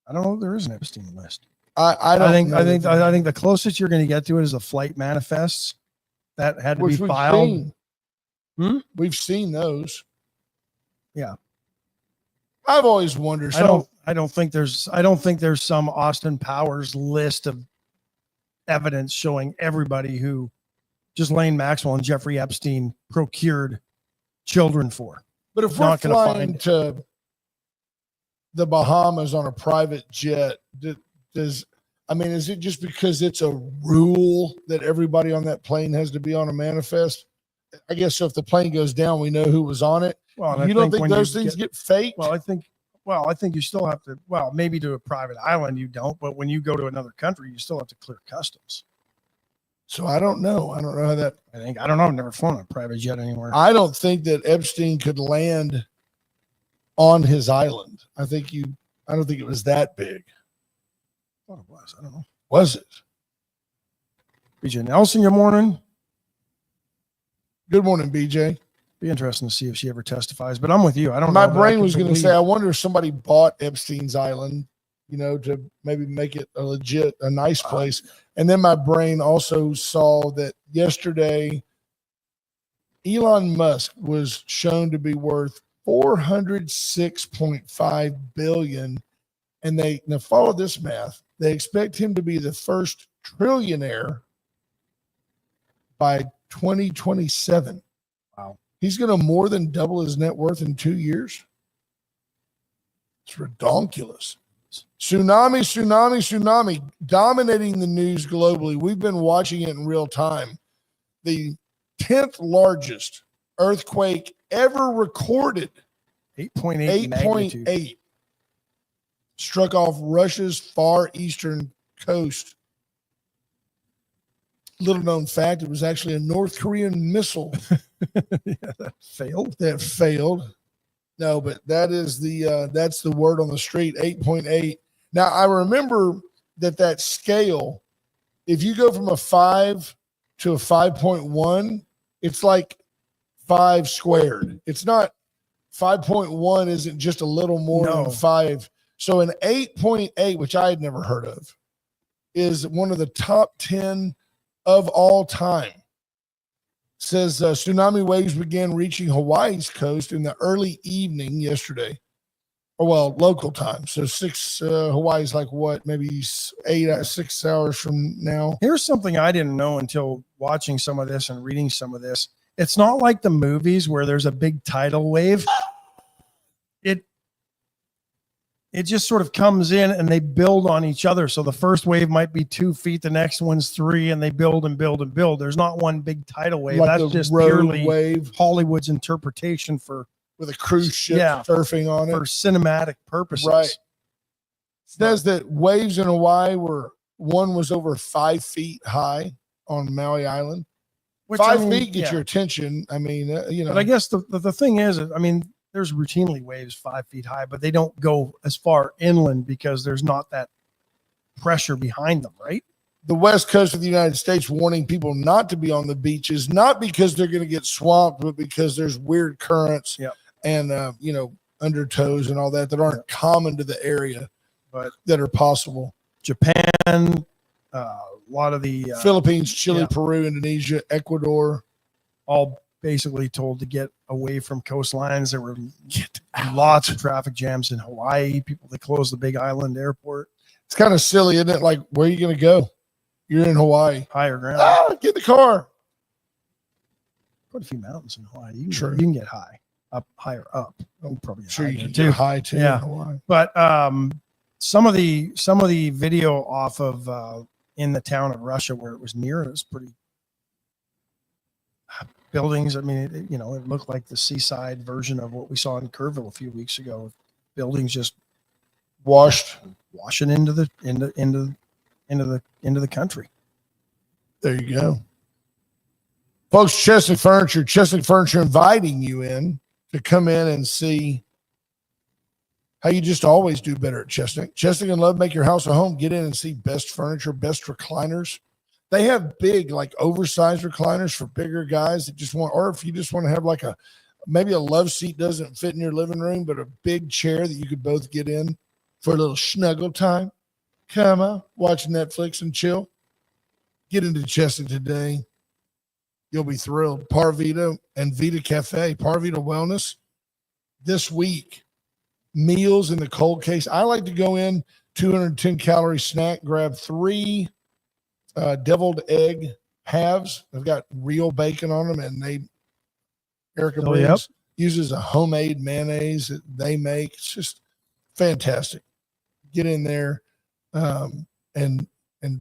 I don't know if there is an Epstein list. I think the closest you're going to get to it is the flight manifests that had to be filed. We've seen those. Yeah. I've always wondered. I don't think there's some Austin Powers list of evidence showing everybody who Ghislaine Maxwell and Jeffrey Epstein procured children for. But if we're flying to the Bahamas on a private jet, is it just because it's a rule that everybody on that plane has to be on a manifest? I guess so. If the plane goes down, we know who was on it. Well, you don't think those things get faked? Well, I think you still have to. Well, maybe to a private island you don't, but when you go to another country, you still have to clear customs. So I don't know. I don't know how that. I don't know. I've never flown a private jet anywhere. I don't think that Epstein could land on his island. I don't think it was that big. I thought it was. I don't know. Was it? BJ Nelson, good morning. Good morning, BJ. Be interesting to see if she ever testifies, but I'm with you. I don't know. My brain was going to say, I wonder if somebody bought Epstein's Island, to maybe make it a nice place. And then my brain also saw that yesterday, Elon Musk was shown to be worth $406.5 billion. And now follow this math. They expect him to be the first trillionaire by 2027. Wow. He's going to more than double his net worth in 2 years. It's redonkulous. Tsunami, dominating the news globally. We've been watching it in real time. The 10th largest earthquake ever recorded, 8.8, struck off Russia's far eastern coast. Little known fact, it was actually a North Korean missile that failed. No, but that's the word on the street, 8.8. Now, I remember that scale, if you go from a 5 to a 5.1, it's like 5 squared. It's not 5.1 isn't just a little more than 5. So an 8.8, which I had never heard of, is one of the top 10 of all time. Says tsunami waves began reaching Hawaii's coast in the early evening yesterday, local time. So Hawaii's like maybe 6 hours from now. Here's something I didn't know until watching some of this and reading some of this. It's not like the movies where there's a big tidal wave. It just sort of comes in and they build on each other. So the first wave might be 2 feet, the next one's 3, and they build and build and build. There's not one big tidal wave. Like that's just purely wave. Hollywood's interpretation with a cruise ship surfing on it for cinematic purposes. Right. It says that waves in Hawaii one was over 5 feet high on Maui Island. Which 5 feet gets your attention. I mean, But I guess the thing is, there's routinely waves 5 feet high, but they don't go as far inland because there's not that pressure behind them, right? The west coast of the United States warning people not to be on the beaches, not because they're going to get swamped, but because there's weird currents and, undertows and all that aren't common to the area, but that are possible. Japan, a lot of the Philippines, Chile, Peru, Indonesia, Ecuador, all basically told to get away from coastlines. There were lots of traffic jams in Hawaii. They closed the big island airport. It's kind of silly, isn't it? Like, where are you going to go? You're in Hawaii. Higher ground. Get in the car. Quite a few mountains in Hawaii. You can get higher up. Probably you can get high too. Yeah. In Hawaii. But some of the video off of in the town of Russia where it was near, it was pretty buildings. It looked like the seaside version of what we saw in Kerrville a few weeks ago. buildings just washing into the country. There you go. Folks, Chesnick Furniture inviting you in to come in and see how you just always do better at Chesnick. Chesnick and Love make your house a home. Get in and see best furniture, best recliners. They have big, like oversized recliners for bigger guys that just want, or if you just want to have like maybe a love seat doesn't fit in your living room, but a big chair that you could both get in for a little snuggle time. Come on, watch Netflix and chill. Get into Chesnick today. You'll be thrilled. Parvita and Vita Cafe, Parvita Wellness. This week, meals in the cold case. I like to go in, 210 calorie snack, grab 3 deviled egg halves. They've got real bacon on them, and Erica Briggs uses a homemade mayonnaise that they make. It's just fantastic. Get in there and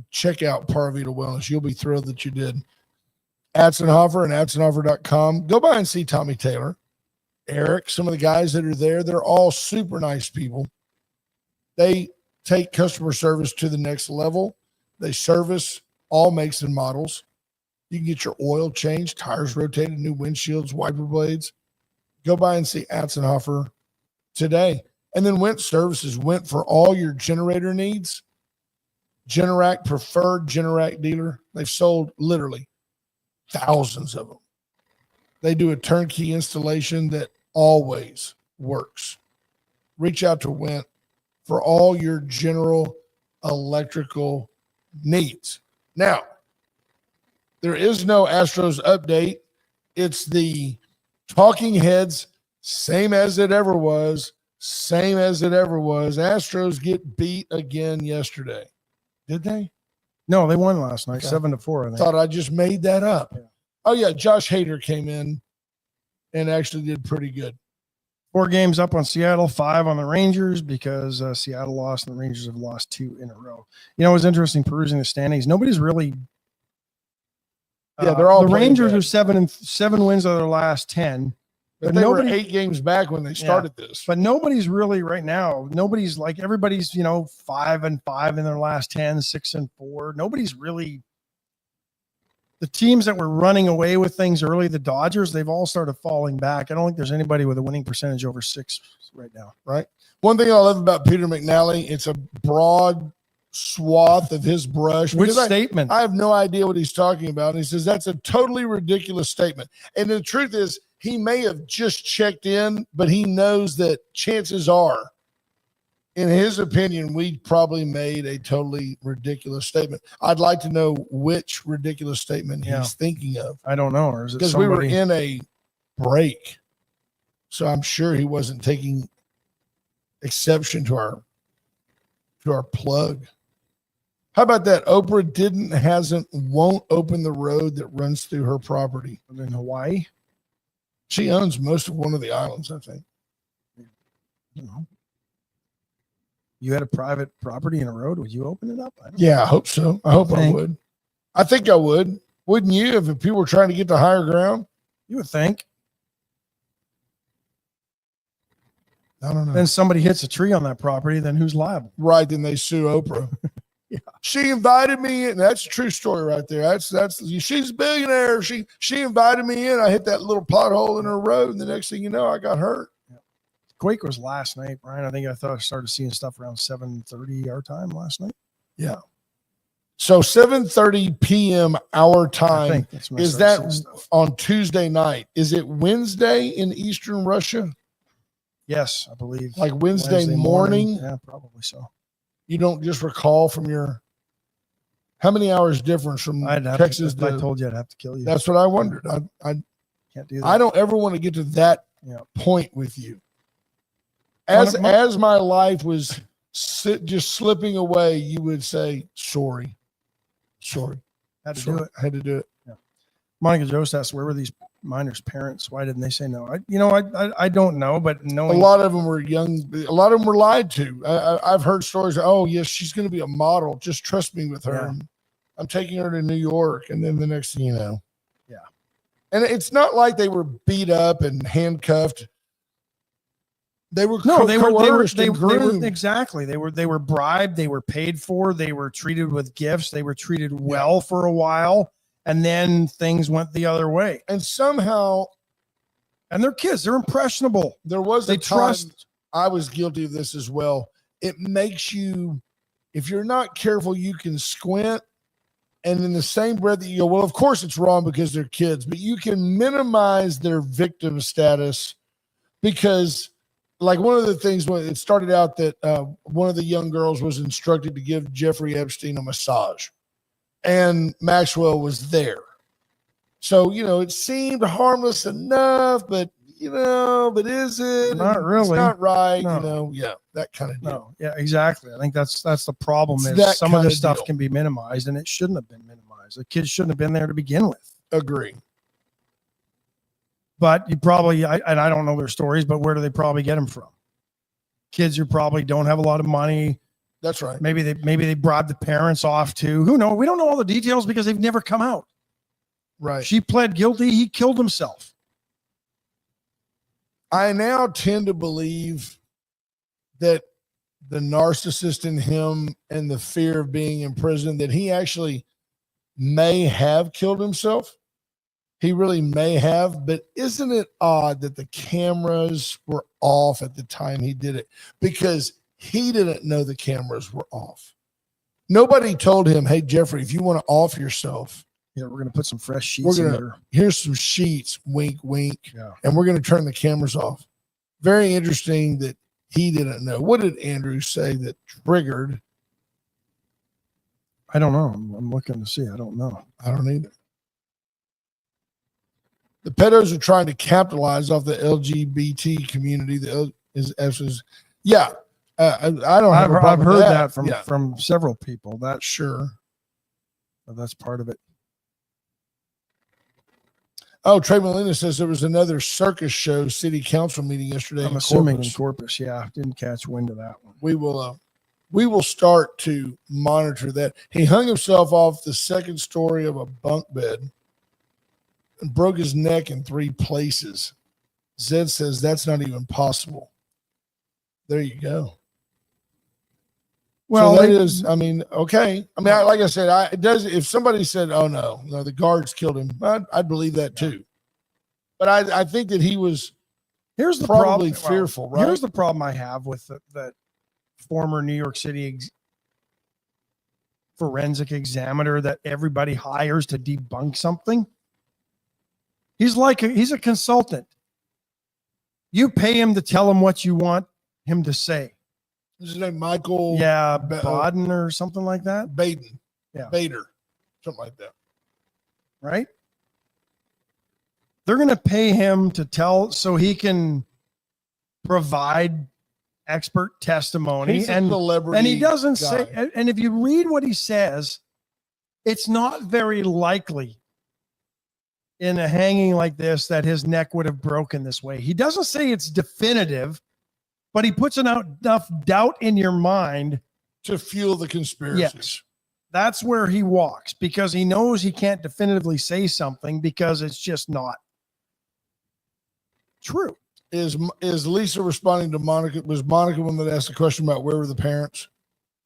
check out Parvita Wellness. You'll be thrilled that you did. Atzenhofer and atzenhofer.com. Go by and see Tommy Taylor, Eric, some of the guys that are there. They're all super nice people. They take customer service to the next level. They service all makes and models. You can get your oil changed, tires rotated, new windshields, wiper blades. Go by and see Atzenhofer today. And then Went Services, Went for all your generator needs. Generac, preferred Generac dealer. They've sold literally thousands of them. They do a turnkey installation that always works. Reach out to Went for all your general electrical needs. Now, there is no Astros update. It's the talking heads, same as it ever was. Astros get beat again yesterday. Did they? No, they won last night, 7-4. I think. Thought I just made that up. Yeah. Oh, yeah. Josh Hader came in and actually did pretty good. 4 games up on Seattle, 5 on the Rangers because Seattle lost and the Rangers have lost 2 in a row. You know, it was interesting perusing the standings. Nobody's really. They're all the Rangers bad. are 7 wins out of their last 10. But they were 8 games back when they started this. But nobody's really right now. Nobody's like everybody's, 5-5 in their last 10, 6-4. Nobody's really. The teams that were running away with things early, the Dodgers, they've all started falling back. I don't think there's anybody with a winning percentage over 6 right now. Right. One thing I love about Peter McNally, it's a broad swath of his brush. Which statement? I have no idea what he's talking about. And he says that's a totally ridiculous statement. And the truth is, he may have just checked in, but he knows that chances are, in his opinion, we probably made a totally ridiculous statement. I'd like to know which ridiculous statement he's thinking of. I don't know. Or is it because we were in a break. So I'm sure he wasn't taking exception to our plug. How about that? Oprah won't open the road that runs through her property. In Hawaii? She owns most of one of the islands, I think. I don't know. You had a private property in a road. Would you open it up? I hope so. I hope I would. I think I would. Wouldn't you if people were trying to get to higher ground? You would think. I don't know. Then somebody hits a tree on that property, then who's liable? Right, then they sue Oprah. Yeah. She invited me in. That's a true story right there. That's she's a billionaire. She invited me in. I hit that little pothole in her road, and the next thing you know, I got hurt. Yeah. Quake was last night, Brian. I thought I started seeing stuff around 7:30 our time last night. Yeah. So 7:30 p.m. our time. Is that on Tuesday night? Is it Wednesday in Eastern Russia? Yes, I believe. Like Wednesday morning? Yeah, probably so. You don't just recall from how many hours difference from Texas? If I told you, I'd have to kill you. That's what I wondered. I can't do that. I don't ever want to get to that point with you. As my life was just slipping away, you would say, sorry. Had to do it. I had to do it. Yeah. Monica Jost asked, where were these minors' parents? Why didn't they say no? I don't know, but knowing a lot of them were young. A lot of them were lied to. I've heard stories. Oh, yes, she's going to be a model. Just trust me with her. Yeah. I'm taking her to New York. And then the next thing you know. Yeah. And it's not like they were beat up and handcuffed. They were No, they were coerced and groomed. exactly. They were bribed. They were paid for. They were treated with gifts. They were treated well for a while, and then things went the other way. And somehow, and they're kids. They're impressionable. There was they a time trust. I was guilty of this as well. It makes you, if you're not careful, you can squint. And in the same breath that you go, well, of course it's wrong because they're kids, but you can minimize their victim status because, like, one of the things when it started out that one of the young girls was instructed to give Jeffrey Epstein a massage, and Maxwell was there. So, it seemed harmless enough, but is it? Not really. It's not right. No. That kind of deal. No, yeah, exactly. I think that's the problem It's is that some of kind this of stuff deal. can be minimized, and it shouldn't have been minimized. The kids shouldn't have been there to begin with. Agree. But you probably, and I don't know their stories, but where do they probably get them from? Kids who probably don't have a lot of money. That's right. Maybe they bribed the parents off too. Who knows? We don't know all the details because they've never come out. Right. She pled guilty. He killed himself. I now tend to believe that the narcissist in him and the fear of being in prison, that he actually may have killed himself. He really may have, but isn't it odd that the cameras were off at the time he did it? Because he didn't know the cameras were off. Nobody told him, hey, Jeffrey, if you want to off yourself, Yeah, we're going to put some fresh sheets in there. here's some sheets, wink, wink, Yeah. and we're going to turn the cameras off. Very interesting that he didn't know. What did Andrew say that triggered? I don't know. I'm looking to see. I don't know. I don't either. The pedos are trying to capitalize off the LGBT community. Yeah. I don't have a problem I've heard with that from several people. That's sure. That's part of it. Oh, Trey Molina says there was another circus show city council meeting yesterday. I'm assuming in Corpus. Yeah, didn't catch wind of that one. We will start to monitor that. He hung himself off the second story of a bunk bed and broke his neck in 3 places. Zed says that's not even possible. There you go. Well, so that is, okay. Like I said, it does. If somebody said, "Oh no, the guards killed him," I'd believe that too. But I think that he was. Here's the probably problem. fearful, right? Here's the problem I have with that former New York City forensic examiner that everybody hires to debunk something. He's a consultant. You pay him to tell him what you want him to say. Is his name Michael? Yeah, Baden or something like that. Baden. Yeah. Bader. Something like that. Right? They're going to pay him to tell so he can provide expert testimony. He's a celebrity and he doesn't guy. say, and if you read what he says, it's not very likely in a hanging like this that his neck would have broken this way. He doesn't say it's definitive, but he puts enough doubt in your mind to fuel the conspiracy. Yes. That's where he walks because he knows he can't definitively say something because it's just not true. Is Lisa responding to Monica? Was Monica one that asked the question about where were the parents?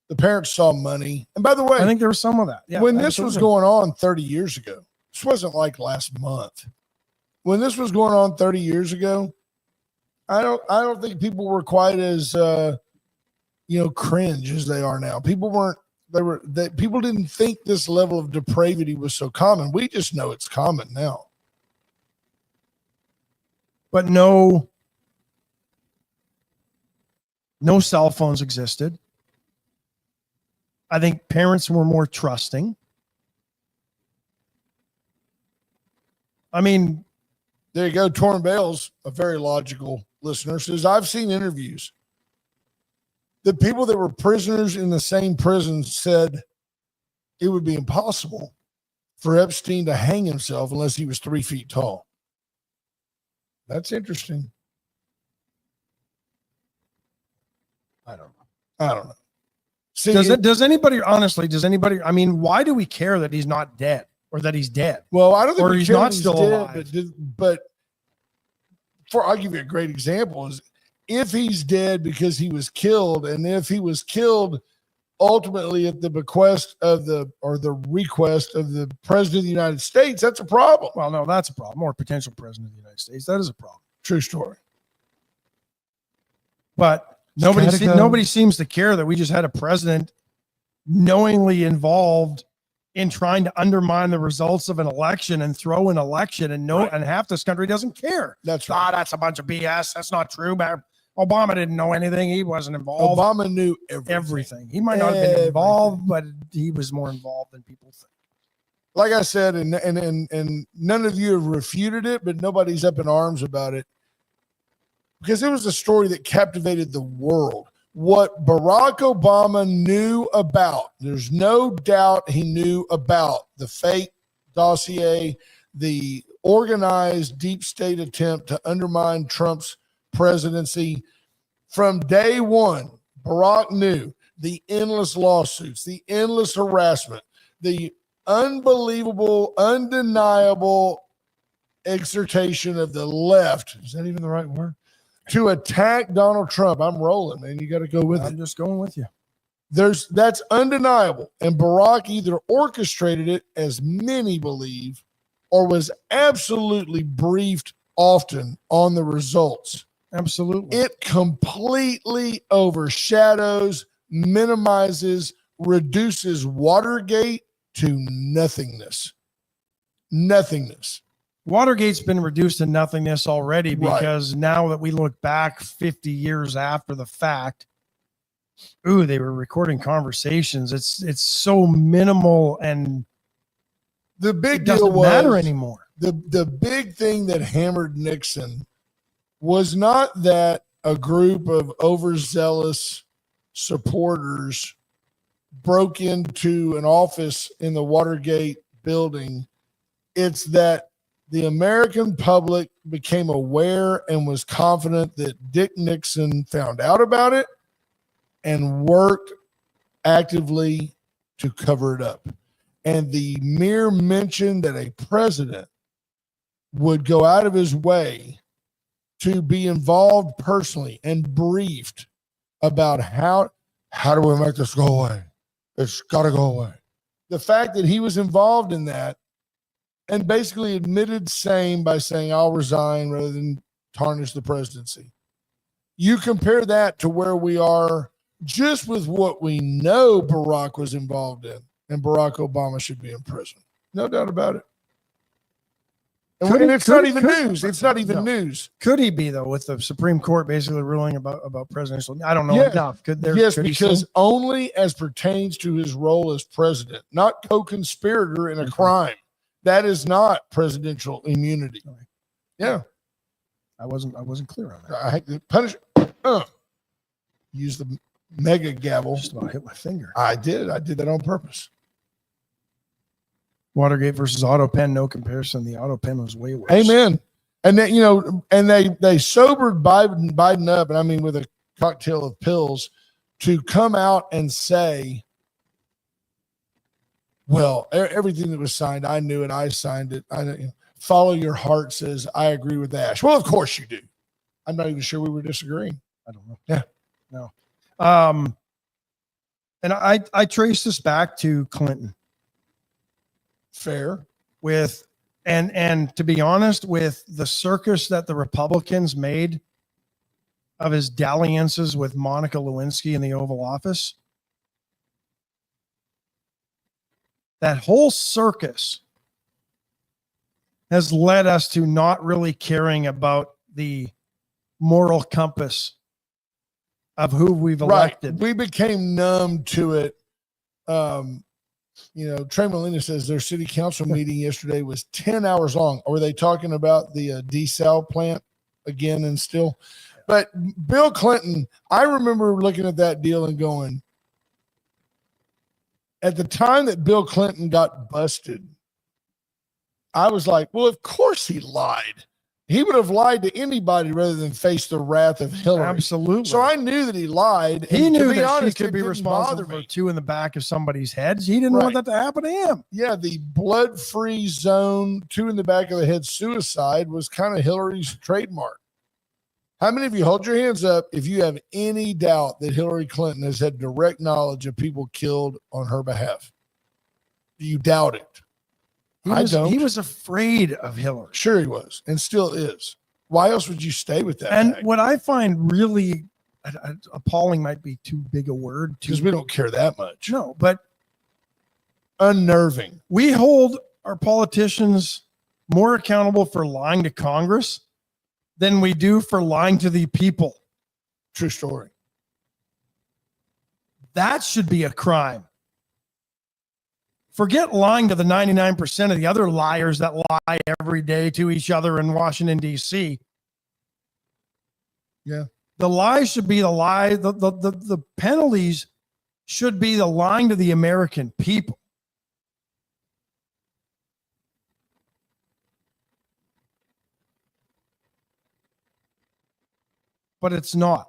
The parents saw money. And by the way, I think there was some of that. Yeah, when this was going on 30 years ago, this wasn't like last month. When this was going on 30 years ago, I don't think people were quite as cringe as they are now. People didn't think this level of depravity was so common. We just know it's common now. But no cell phones existed. I think parents were more trusting. I mean, there you go. Torn Bales, a very logical listener, says, I've seen interviews. The people that were prisoners in the same prison said it would be impossible for Epstein to hang himself unless he was 3 feet tall. That's interesting. I don't know. See, does anybody, I mean, why do we care that he's not dead or that he's dead? Well, I don't think or he's not still dead, alive. but I'll give you a great example is if he's dead because he was killed, and if he was killed ultimately at the request of the president of the United States, that's a problem. Well, no, that's a problem. Or potential president of the United States. That is a problem. True story. But nobody seems to care that we just had a president knowingly involved in trying to undermine the results of an election and throw an election, and and half this country doesn't care. That's right. That's a bunch of BS. That's not true. But Obama didn't know anything. He wasn't involved. Obama knew everything. He might not have been involved, but he was more involved than people think. Like I said, and none of you have refuted it, but nobody's up in arms about it, because it was a story that captivated the world. What Barack Obama knew about, there's no doubt he knew about the fake dossier, the organized deep state attempt to undermine Trump's presidency. From day one, Barack knew the endless lawsuits, the endless harassment, the unbelievable, undeniable exhortation of the left. Is that even the right word? To attack Donald Trump. I'm rolling, man. You got to go with it. I'm just going with you. That's undeniable. And Barack either orchestrated it, as many believe, or was absolutely briefed often on the results. Absolutely. It completely overshadows, minimizes, reduces Watergate to nothingness. Nothingness. Watergate's been reduced to nothingness already, because now that we look back 50 years after the fact, they were recording conversations. It's so minimal, and the big it doesn't matter anymore. The big thing that hammered Nixon was not that a group of overzealous supporters broke into an office in the Watergate building. It's that the American public became aware and was confident that Dick Nixon found out about it and worked actively to cover it up. And the mere mention that a president would go out of his way to be involved personally and briefed about how do we make this go away? It's got to go away. The fact that he was involved in that and basically admitted same by saying, I'll resign rather than tarnish the presidency. You compare that to where we are just with what we know Barack was involved in, and Barack Obama should be in prison. No doubt about it. And it's not even news. It's not even news. Could he be, though, with the Supreme Court basically ruling about presidential? I don't know enough. Because only as pertains to his role as president, not co-conspirator in a crime. That is not presidential immunity. Okay. Yeah. I wasn't clear on that. I had to punish use the mega gavel. Just about hit my finger. I did that on purpose. Watergate versus auto pen, no comparison. The auto pen was way worse. Amen. And then, and they sobered Biden up, and I mean with a cocktail of pills, to come out and say, well, everything that was signed, I knew it. I signed it. Follow your heart says, I agree with Ash. Well, of course you do. I'm not even sure we were disagreeing. I don't know. Yeah. No. And I trace this back to Clinton. Fair. And to be honest, with the circus that the Republicans made of his dalliances with Monica Lewinsky in the Oval Office, that whole circus has led us to not really caring about the moral compass of who we've elected. Right. We became numb to it. Trey Molina says their city council meeting yesterday was 10 hours long. Were they talking about the desal plant again and still? But Bill Clinton, I remember looking at that deal and going, at the time that Bill Clinton got busted, I was like, well, of course he lied. He would have lied to anybody rather than face the wrath of Hillary. Absolutely. So I knew that he lied. He knew that she could be responsible for two in the back of somebody's heads. He didn't want that to happen to him. Yeah, the blood-free zone, two in the back of the head suicide was kind of Hillary's trademark. How many of you hold your hands up if you have any doubt that Hillary Clinton has had direct knowledge of people killed on her behalf? Do you doubt it? I don't. He was afraid of Hillary. Sure he was, and still is. Why else would you stay with that? And bag? what I find really appalling might be too big a word. Because we don't care that much. No, but unnerving. We hold our politicians more accountable for lying to Congress than we do for lying to the people. True story. That should be a crime. Forget lying to the 99% of the other liars that lie every day to each other in Washington, D.C. Yeah. The lies should be the lie. The penalties should be the lying to the American people. But it's not.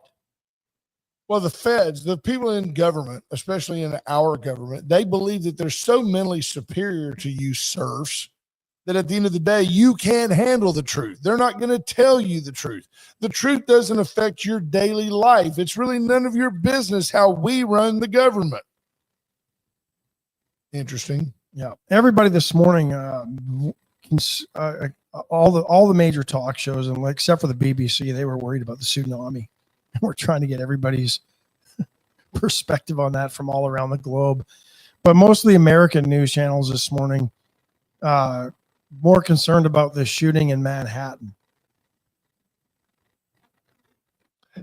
Well, the feds, the people in government, especially in our government, they believe that they're so mentally superior to you serfs that at the end of the day, you can't handle the truth. They're not going to tell you the truth. The truth doesn't affect your daily life. It's really none of your business how we run the government. Interesting. Yeah. Everybody this morning, all the major talk shows, and except for the BBC, they were worried about the tsunami. We're trying to get everybody's perspective on that from all around the globe. But most of the American news channels this morning, more concerned about the shooting in Manhattan.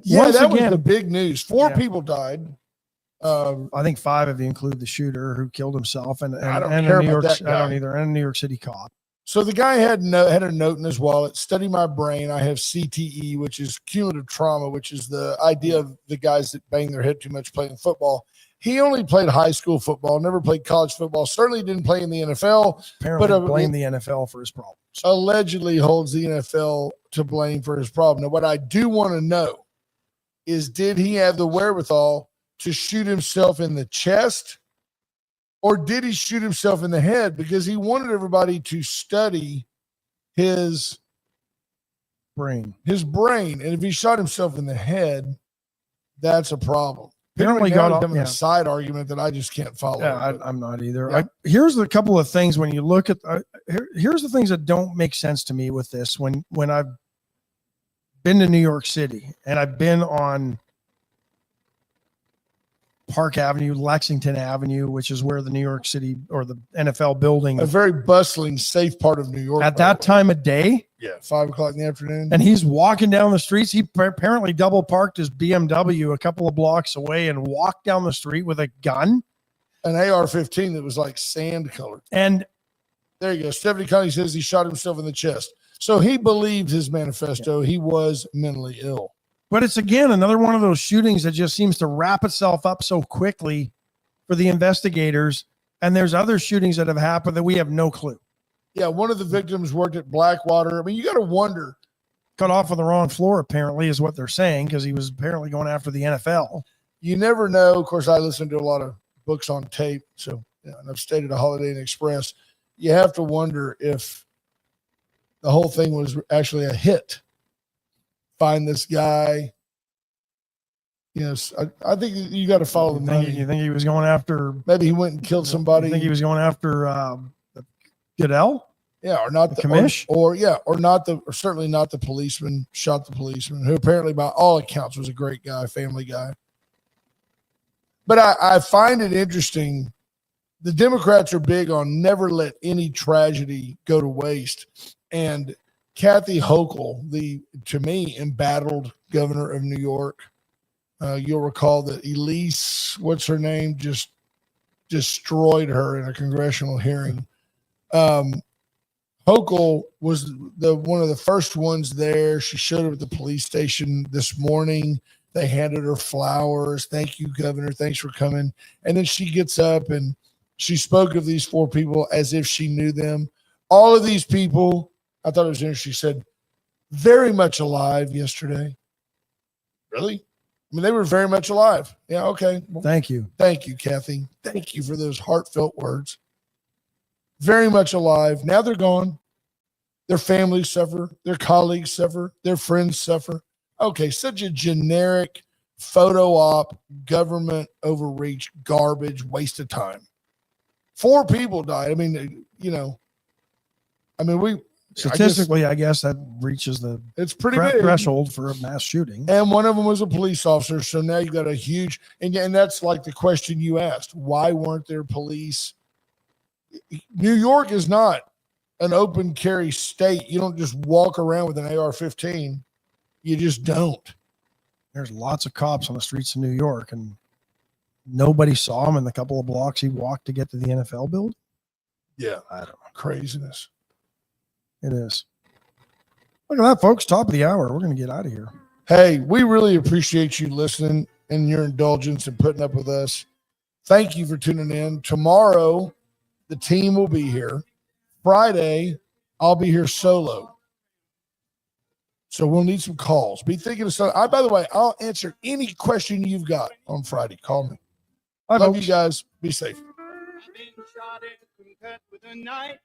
Yeah, Once that again, was the big news. Four people died. I think 5 if you include the shooter who killed himself, and I don't and care a New about York, that guy. I don't either, and a New York City cop. So the guy had a note in his wallet, study my brain. I have CTE, which is cumulative trauma, which is the idea of the guys that bang their head too much playing football. He only played high school football, never played college football, certainly didn't play in the NFL. Apparently blame the NFL for his problems. Allegedly holds the NFL to blame for his problem. Now, what I do want to know is, did he have the wherewithal to shoot himself in the chest? Or did he shoot himself in the head? Because he wanted everybody to study his brain. And if he shot himself in the head, that's a problem. Apparently got a side argument that I just can't follow. Yeah, I'm not either. Yeah. Here's a couple of things when you look at here's the things that don't make sense to me with this. When I've been to New York City and I've been on Park Avenue, Lexington Avenue, which is where the New York City or the NFL building, a very bustling, safe part of New York. At that time of day. Yeah, 5 o'clock in the afternoon. And he's walking down the streets. He apparently double parked his BMW a couple of blocks away and walked down the street with a gun. An AR-15 that was like sand colored. And there you go. Stephanie Connie says he shot himself in the chest. So he believed his manifesto. Yeah. He was mentally ill. But it's, again, another one of those shootings that just seems to wrap itself up so quickly for the investigators. And there's other shootings that have happened that we have no clue. Yeah, one of the victims worked at Blackwater. I mean, you got to wonder. Cut off on the wrong floor, apparently, is what they're saying, because he was apparently going after the NFL. You never know. Of course, I listen to a lot of books on tape. So, yeah, and I've stayed at a Holiday Inn Express. You have to wonder if the whole thing was actually a hit. Find this guy. Yes, I think you got to follow the money. You think he was going after? Maybe he went and killed somebody. You think he was going after Goodell? Yeah, or not the commish, or certainly not the policeman. Shot the policeman, who apparently, by all accounts, was a great guy, family guy. But I find it interesting. The Democrats are big on never let any tragedy go to waste, and Kathy Hochul, the, to me, embattled governor of New York. You'll recall that Elise, what's her name, just destroyed her in a congressional hearing. Hochul was one of the first ones there. She showed up at the police station this morning. They handed her flowers. Thank you, Governor. Thanks for coming. And then she gets up and she spoke of these 4 people as if she knew them. All of these people, I thought it was interesting. She said, very much alive yesterday. Really? I mean, they were very much alive. Yeah, okay. Well, thank you. Thank you, Kathy. Thank you for those heartfelt words. Very much alive. Now they're gone. Their families suffer. Their colleagues suffer. Their friends suffer. Okay, such a generic photo op, government overreach, garbage, waste of time. 4 people died. I mean, we Statistically, I guess that reaches the it's pretty big. threshold for a mass shooting. And one of them was a police officer. So now you've got a huge, and that's like the question you asked. Why weren't there police? New York is not an open carry state. You don't just walk around with an AR-15. You just don't. There's lots of cops on the streets of New York, and nobody saw him in the couple of blocks he walked to get to the NFL building. Yeah, I don't know. Craziness. It is. Look at that, folks. Top of the hour. We're going to get out of here. Hey, we really appreciate you listening and your indulgence and putting up with us. Thank you for tuning in. Tomorrow, the team will be here. Friday, I'll be here solo. So we'll need some calls. Be thinking of something. By the way, I'll answer any question you've got on Friday. Call me. Love you guys. Be safe. I've been shot and cut with a knife.